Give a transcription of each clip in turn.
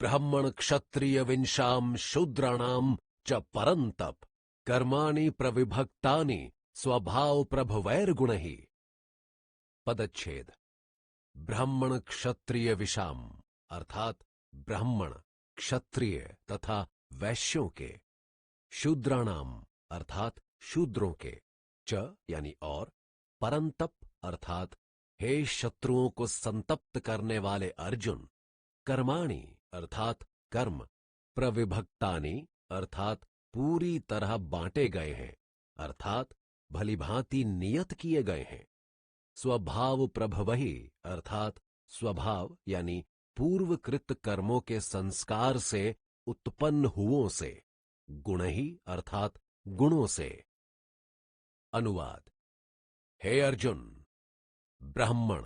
ब्राह्मण क्षत्रिय विंशाम शूद्राणाम च परंतप कर्माणि प्रविभक्तानि स्वभाव प्रभवैर्गुणैः। पदच्छेद। ब्राह्मण क्षत्रिय विषाम अर्थात ब्राह्मण क्षत्रिय तथा वैश्यों के, शूद्राणाम अर्थात शूद्रों के, च यानी और, परंतप अर्थात हे शत्रुओं को संतप्त करने वाले अर्जुन, कर्माणि अर्थात कर्म, प्रविभक्तानि अर्थात पूरी तरह बांटे गए हैं, अर्थात भलीभांति नियत किए गए हैं, स्वभाव प्रभवहि अर्थात स्वभाव यानी पूर्वकृत कर्मों के संस्कार से उत्पन्न हुओं से, गुण ही अर्थात गुणों से। अनुवाद। हे अर्जुन, ब्राह्मण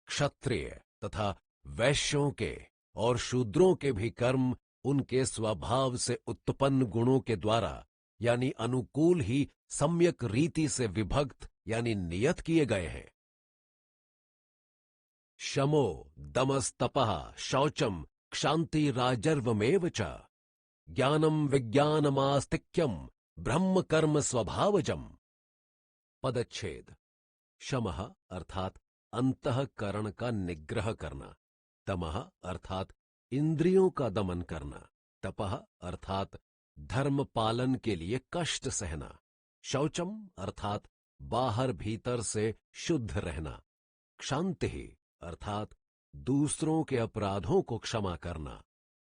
क्षत्रिय तथा वैश्यों के और शूद्रों के भी कर्म उनके स्वभाव से उत्पन्न गुणों के द्वारा यानी अनुकूल ही सम्यक रीति से विभक्त यानी नियत किए गए हैं। शमो दमस्तपः शौचम क्षांति राजर्वमेव च ज्ञानम विज्ञानमास्तिक्यम ब्रह्म कर्म स्वभावजम। पदच्छेद। शमः अर्थात अंतःकरण का निग्रह करना, दमः अर्थात इंद्रियों का दमन करना, तपः अर्थात धर्म पालन के लिए कष्ट सहना, शौचम अर्थात बाहर भीतर से शुद्ध रहना, क्षांति अर्थात दूसरों के अपराधों को क्षमा करना,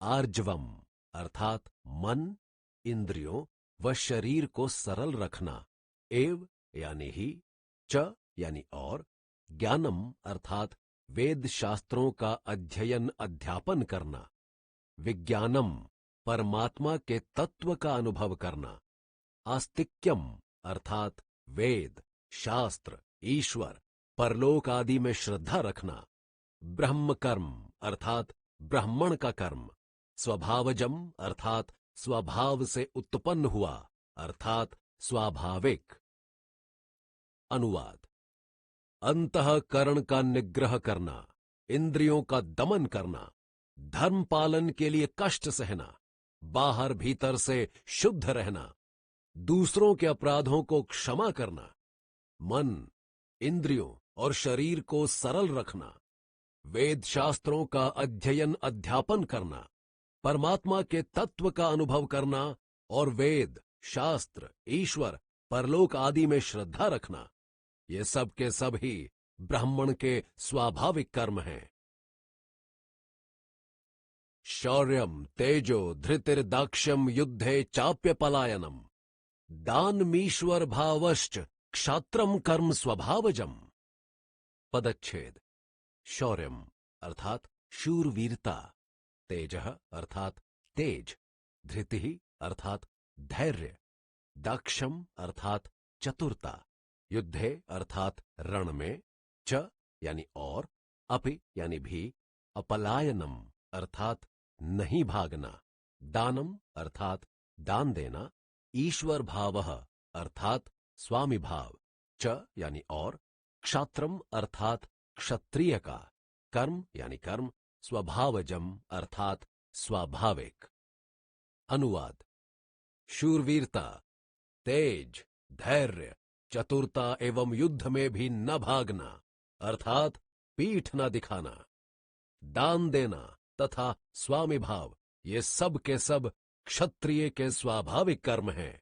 आर्जवम अर्थात मन, इंद्रियों व शरीर को सरल रखना, एव यानी ही, च यानी और, ज्ञानम अर्थात वेद शास्त्रों का अध्ययन अध्यापन करना, विज्ञानम परमात्मा के तत्व का अनुभव करना, आस्तिक्यम अर्थात वेद शास्त्र ईश्वर परलोक आदि में श्रद्धा रखना, ब्रह्म कर्म अर्थात ब्राह्मण का कर्म, स्वभावजम अर्थात स्वभाव से उत्पन्न हुआ अर्थात स्वाभाविक। अनुवाद। अंतःकरण का निग्रह करना, इंद्रियों का दमन करना, धर्म पालन के लिए कष्ट सहना, बाहर भीतर से शुद्ध रहना, दूसरों के अपराधों को क्षमा करना, मन, इंद्रियों और शरीर को सरल रखना, वेद शास्त्रों का अध्ययन अध्यापन करना, परमात्मा के तत्व का अनुभव करना और वेद शास्त्र ईश्वर परलोक आदि में श्रद्धा रखना, ये सब के सब ही ब्राह्मण के स्वाभाविक कर्म हैं। शौर्यम तेजो धृतिर्दाक्ष्यम युद्धे चाप्य पलायनम दानमीश्वर भावश्च क्षात्रम कर्म स्वभावजम। पदच्छेद। शौर्यम अर्थात शूरवीरता, तेजः अर्थात तेज, धृति अर्थात धैर्य, दाक्षम अर्थात चतुरता, युद्धे अर्थात रण में, च यानी और, अपि यानी भी, अपलायनम अर्थात नहीं भागना, दानम अर्थात दान देना, ईश्वर भावः अर्थात स्वामी भाव, च यानी और, क्षात्रम अर्थात क्षत्रिय का, कर्म यानी कर्म, स्वभावजम अर्थात स्वाभाविक। अनुवाद। शूरवीरता, तेज, धैर्य, चतुरता एवं युद्ध में भी न भागना अर्थात पीठ न दिखाना, दान देना तथा स्वामी भाव, ये सब के सब क्षत्रिय के स्वाभाविक कर्म हैं।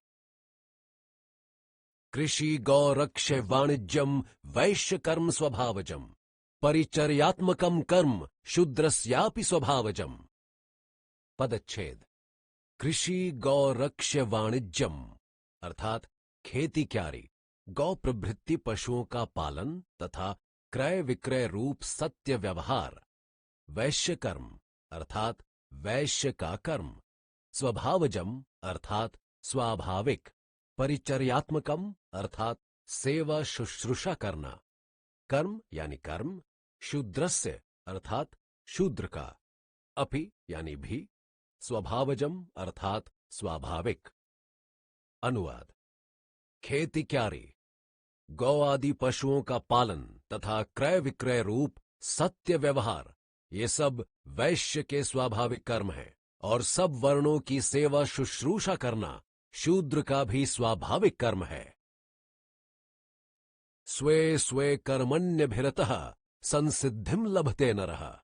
कृषि गौ रक्ष वाणिज्यम वैश्य कर्म स्वभावजम परिचर्यात्मकम कर्म शूद्रस्यापि स्वभावजम। पदच्छेद। कृषि गौ रक्ष वाणिज्यम अर्थात खेती क्यारी, गौ प्रभृति पशुओं का पालन तथा क्रय विक्रय रूप सत्य व्यवहार, वैश्य कर्म अर्थात वैश्य का कर्म, स्वभावजम अर्थात स्वाभाविक, परिचर्यात्मकम अर्थात सेवा शुश्रूषा करना, कर्म यानी कर्म, शूद्रस्य अर्थात शूद्र का, अपि यानी भी, स्वभावजम अर्थात स्वाभाविक। अनुवाद। खेती क्यारी, गौ आदि पशुओं का पालन तथा क्रय विक्रय रूप सत्य व्यवहार ये सब वैश्य के स्वाभाविक कर्म हैं और सब वर्णों की सेवा शुश्रूषा करना शूद्र का भी स्वाभाविक कर्म है। स्वे स्वे कर्मण्यभिरतः संसिद्धिम लभते नरः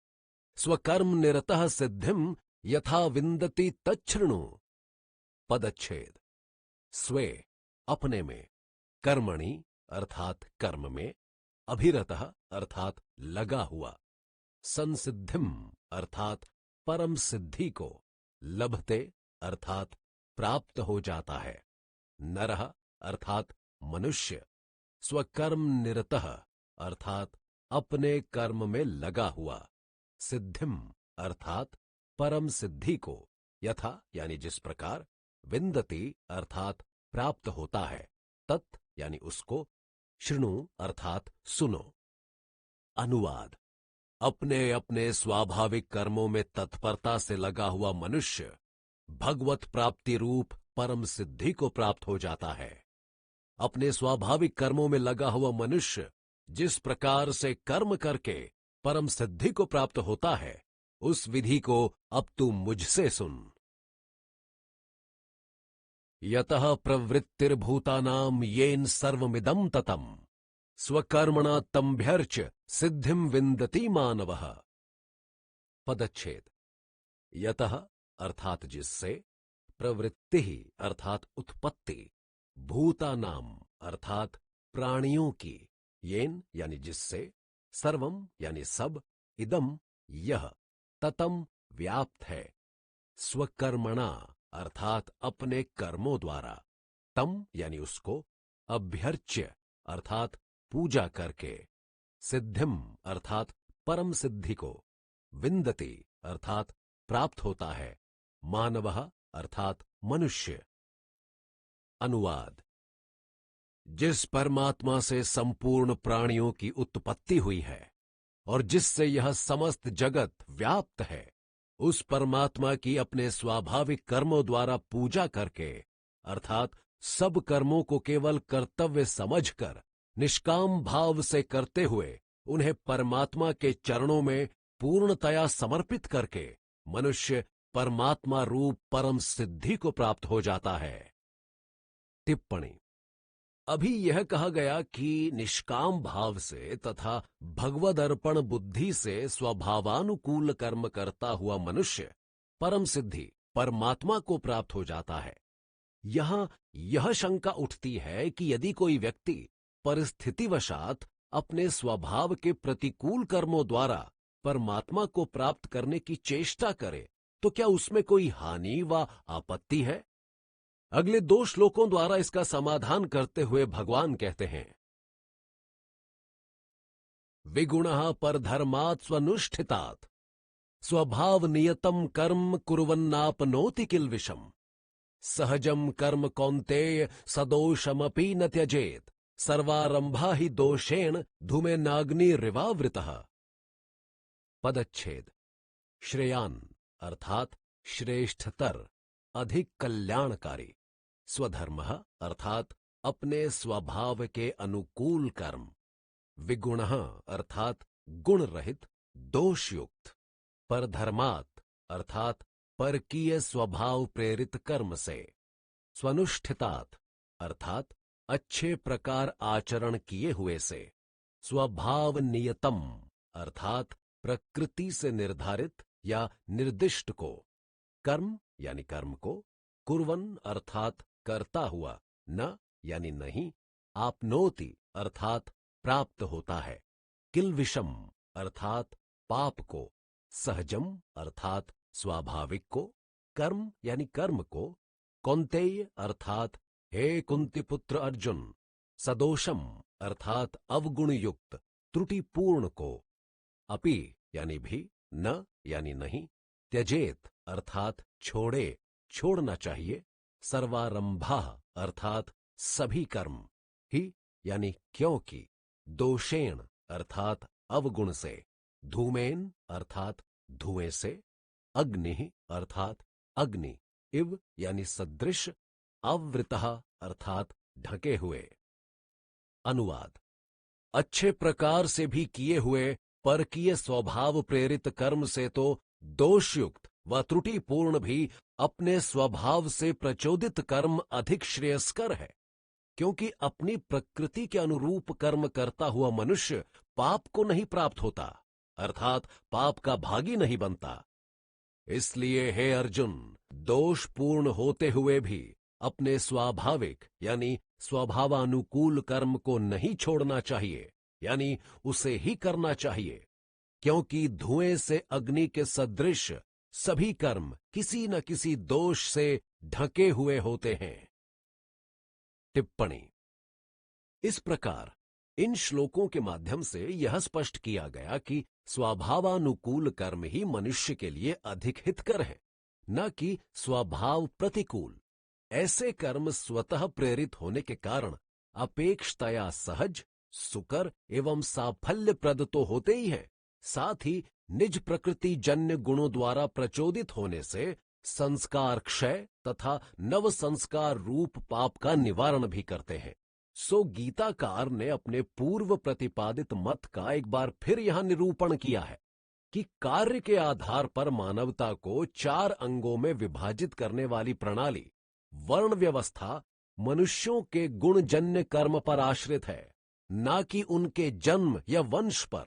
स्वकर्म निरतः सिद्धिम यथा विन्दति तच्छृणु। पदच्छेद। स्वे अपने में, कर्मणि अर्थात कर्म में, अभिरतः अर्थात लगा हुआ, संसिद्धिम अर्थात परम सिद्धि को, लभते अर्थात प्राप्त हो जाता है, नरः अर्थात मनुष्य, स्वकर्म निरतः अर्थात अपने कर्म में लगा हुआ, सिद्धिम अर्थात परम सिद्धि को, यथा यानी जिस प्रकार, विन्दति अर्थात प्राप्त होता है, तत् यानी उसको, शृणु अर्थात सुनो। अनुवाद। अपने अपने स्वाभाविक कर्मों में तत्परता से लगा हुआ मनुष्य भगवत प्राप्ति रूप परम सिद्धि को प्राप्त हो जाता है। अपने स्वाभाविक कर्मों में लगा हुआ मनुष्य जिस प्रकार से कर्म करके परम सिद्धि को प्राप्त होता है, उस विधि को अब तू मुझसे सुन। यतः प्रवृत्तिर्भूतानां येन सर्वमिदं ततम् स्वकर्मणा तम्भ्यर्च सिद्धिम विन्दति मानवः। पदच्छेद। यतः अर्थात जिससे, प्रवृत्ति अर्थात उत्पत्ति, भूतानाम अर्थात प्राणियों की, येन यानी जिससे, सर्वम यानी सब, इदम यह, ततम व्याप्त है, स्वकर्मणा अर्थात अपने कर्मों द्वारा, तम यानी उसको, अभ्यर्च्य अर्थात पूजा करके, सिद्धिम अर्थात परम सिद्धि को, विन्दति अर्थात प्राप्त होता है, मानवः अर्थात मनुष्य। अनुवाद। जिस परमात्मा से संपूर्ण प्राणियों की उत्पत्ति हुई है और जिससे यह समस्त जगत व्याप्त है, उस परमात्मा की अपने स्वाभाविक कर्मों द्वारा पूजा करके, अर्थात सब कर्मों को केवल कर्तव्य समझकर निष्काम भाव से करते हुए उन्हें परमात्मा के चरणों में पूर्णतया समर्पित करके मनुष्य परमात्मा रूप परम सिद्धि को प्राप्त हो जाता है। टिप्पणी। अभी यह कहा गया कि निष्काम भाव से तथा भगवद अर्पण बुद्धि से स्वभावानुकूल कर्म करता हुआ मनुष्य परम सिद्धि परमात्मा को प्राप्त हो जाता है। यहां यह शंका उठती है कि यदि कोई व्यक्ति परिस्थितिवशात अपने स्वभाव के प्रतिकूल कर्मों द्वारा परमात्मा को प्राप्त करने की चेष्टा करे तो क्या उसमें कोई हानि व आपत्ति है? अगले 2 श्लोकों द्वारा इसका समाधान करते हुए भगवान कहते हैं, विगुणः परधर्मात् स्वनुष्ठितात् स्वभाव नियतम कर्म कुर्वन्नापनोति किल्विषम् सहजम कर्म कौन्तेय सदोषमपि न त्यजेत सर्वारंभा ही दोषेण धूमेनाग्निरिवावृतः। पदच्छेद। श्रेयान अर्थात श्रेष्ठतर, अधिक कल्याणकारी, स्वधर्मः अर्थात अपने स्वभाव के अनुकूल कर्म, विगुणः अर्थात गुण रहित, दोषयुक्त, परधर्मात् अर्थात परकीय स्वभाव प्रेरित कर्म से, स्वनुष्ठितात् अर्थात अच्छे प्रकार आचरण किए हुए से, स्वभाव नियतम अर्थात प्रकृति से निर्धारित या निर्दिष्ट को, कर्म यानी कर्म को, कुर्वन अर्थात करता हुआ, न यानी नहीं, आपनोति अर्थात प्राप्त होता है, किल्विषम अर्थात पाप को, सहजम अर्थात स्वाभाविक को, कर्म यानी कर्म को, कौन्तेय अर्थात हे कुंती पुत्र अर्जुन, सदोषम अर्थात अवगुण युक्त त्रुटिपूर्ण को, अपि यानी भी, न यानी नहीं, त्यजेत अर्थात छोड़े, छोड़ना चाहिए, सर्वारंभा अर्थात सभी कर्म, ही यानी क्योंकि, दोषेण अर्थात अवगुण से, धूमेन अर्थात धुएं से, अग्नि अर्थात अग्नि, इव यानी सदृश, आवृतः अर्थात ढके हुए। अनुवाद। अच्छे प्रकार से भी किए हुए परकीय स्वभाव प्रेरित कर्म से तो दोषयुक्त व त्रुटिपूर्ण भी अपने स्वभाव से प्रचोदित कर्म अधिक श्रेयस्कर है, क्योंकि अपनी प्रकृति के अनुरूप कर्म करता हुआ मनुष्य पाप को नहीं प्राप्त होता, अर्थात पाप का भागी नहीं बनता। इसलिए हे अर्जुन, दोषपूर्ण होते हुए भी अपने स्वाभाविक यानी स्वभावानुकूल कर्म को नहीं छोड़ना चाहिए, यानी उसे ही करना चाहिए, क्योंकि धुएं से अग्नि के सदृश सभी कर्म किसी न किसी दोष से ढके हुए होते हैं। टिप्पणी। इस प्रकार इन श्लोकों के माध्यम से यह स्पष्ट किया गया कि स्वभावानुकूल कर्म ही मनुष्य के लिए अधिक हितकर है, न कि स्वभाव प्रतिकूल। ऐसे कर्म स्वतः प्रेरित होने के कारण अपेक्षतया सहज, सुकर एवं साफल्यप्रद तो होते ही हैं, साथ ही निज प्रकृति जन्य गुणों द्वारा प्रचोदित होने से संस्कार क्षय तथा नव संस्कार रूप पाप का निवारण भी करते हैं। सो गीताकार ने अपने पूर्व प्रतिपादित मत का एक बार फिर यहां निरूपण किया है कि कार्य के आधार पर मानवता को 4 अंगों में विभाजित करने वाली प्रणाली वर्ण व्यवस्था मनुष्यों के गुणजन्य कर्म पर आश्रित है, न कि उनके जन्म या वंश पर।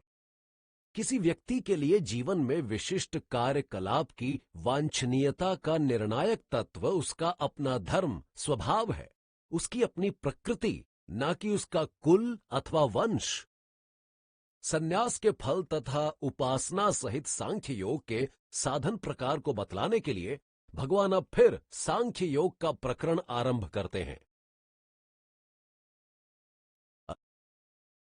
किसी व्यक्ति के लिए जीवन में विशिष्ट कार्यकलाप की वांछनीयता का निर्णायक तत्व उसका अपना धर्म स्वभाव है, उसकी अपनी प्रकृति, न कि उसका कुल अथवा वंश। संन्यास के फल तथा उपासना सहित सांख्य योग के साधन प्रकार को बतलाने के लिए भगवान अब फिर सांख्य योग का प्रकरण आरंभ करते हैं।